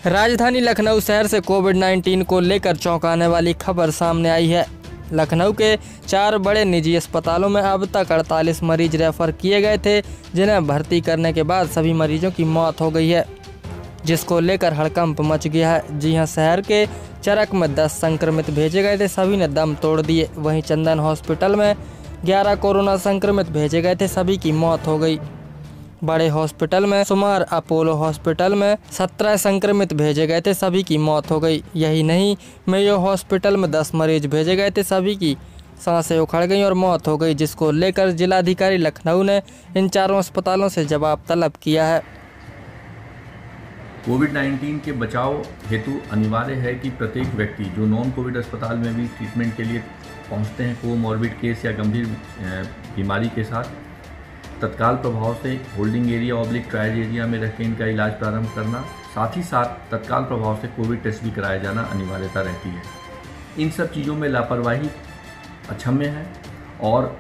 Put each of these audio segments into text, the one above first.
राजधानी लखनऊ शहर से कोविड-19 को लेकर चौंकाने वाली खबर सामने आई है। लखनऊ के 4 बड़े निजी अस्पतालों में अब तक 48 मरीज रेफर किए गए थे, जिन्हें भर्ती करने के बाद सभी मरीजों की मौत हो गई है, जिसको लेकर हड़कंप मच गया है। जी हां, शहर के चरक में 10 संक्रमित भेजे गए थे, सभी ने दम तोड़ दिए। वहीं चंदन हॉस्पिटल में 11 कोरोना संक्रमित भेजे गए थे, सभी की मौत हो गई। बड़े हॉस्पिटल में सुमार अपोलो हॉस्पिटल में 17 संक्रमित भेजे गए थे, सभी की मौत हो गई। यही नहीं, मेयो हॉस्पिटल में 10 मरीज भेजे गए थे, सभी की सांसें उखड़ गईं और मौत हो गई, जिसको लेकर जिलाधिकारी लखनऊ ने इन चारों अस्पतालों से जवाब तलब किया है। कोविड-19 के बचाव हेतु अनिवार्य है कि प्रत्येक व्यक्ति जो नॉन कोविड अस्पताल में भी ट्रीटमेंट के लिए पहुंचते हैं कोमॉर्बिड केस या गंभीर बीमारी के साथ, तत्काल प्रभाव से holding area oblique trial area में रख के इनका इलाज प्रारंभ करना, साथ ही साथ तत्काल प्रभाव से कोविड टेस्ट भी कराया जाना अनिवार्यता रहती है। इन सब चीज़ों में लापरवाही अक्षम्य है और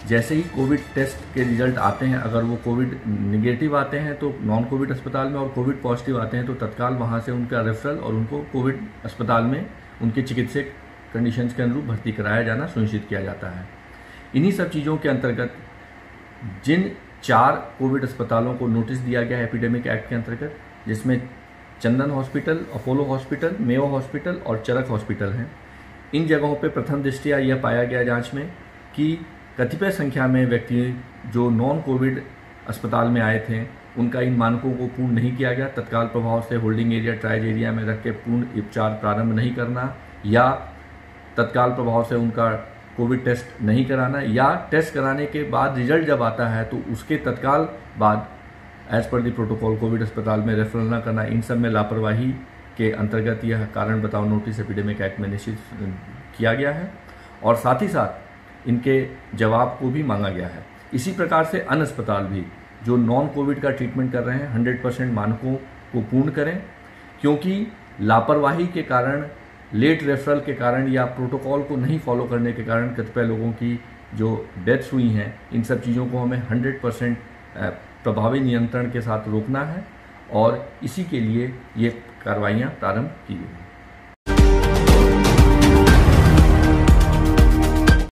जैसे ही कोविड टेस्ट के रिजल्ट आते हैं, अगर वो कोविड निगेटिव आते हैं तो नॉन कोविड अस्पताल में, और कोविड पॉजिटिव आते हैं तो तत्काल वहाँ से उनका रेफरल और उनको कोविड अस्पताल में उनके चिकित्सक कंडीशंस के अनुरूप भर्ती कराया जाना सुनिश्चित किया जाता है। इन्हीं सब चीज़ों के अंतर्गत जिन 4 कोविड अस्पतालों को नोटिस दिया गया है एपिडेमिक एक्ट के अंतर्गत, जिसमें Chandan hospital, Apollo hospital, Mayo hospital और चरक हॉस्पिटल हैं, इन जगहों पे प्रथम दृष्टया यह पाया गया जांच में कि कतिपय संख्या में व्यक्ति जो नॉन कोविड अस्पताल में आए थे, उनका इन मानकों को पूर्ण नहीं किया गया। तत्काल प्रभाव से होल्डिंग एरिया ट्रायल एरिया में रख के पूर्ण उपचार प्रारंभ नहीं करना, या तत्काल प्रभाव से उनका कोविड टेस्ट नहीं कराना, या टेस्ट कराने के बाद रिजल्ट जब आता है तो उसके तत्काल बाद as per the protocol Covid अस्पताल में रेफरल न करना, इन सब में लापरवाही के अंतर्गत यह कारण बताओ नोटिस एपिडेमिक एक्ट में निश्चित किया गया है और साथ ही साथ इनके जवाब को भी मांगा गया है। इसी प्रकार से अन्य अस्पताल भी जो नॉन कोविड का ट्रीटमेंट कर रहे हैं 100% मानकों को पूर्ण करें, क्योंकि लापरवाही के कारण, लेट रेफरल के कारण या प्रोटोकॉल को नहीं फॉलो करने के कारण कतिपय लोगों की जो डेथ्स हुई हैं, इन सब चीज़ों को हमें 100% प्रभावी नियंत्रण के साथ रोकना है और इसी के लिए ये कार्रवाइयाँ प्रारंभ की गई।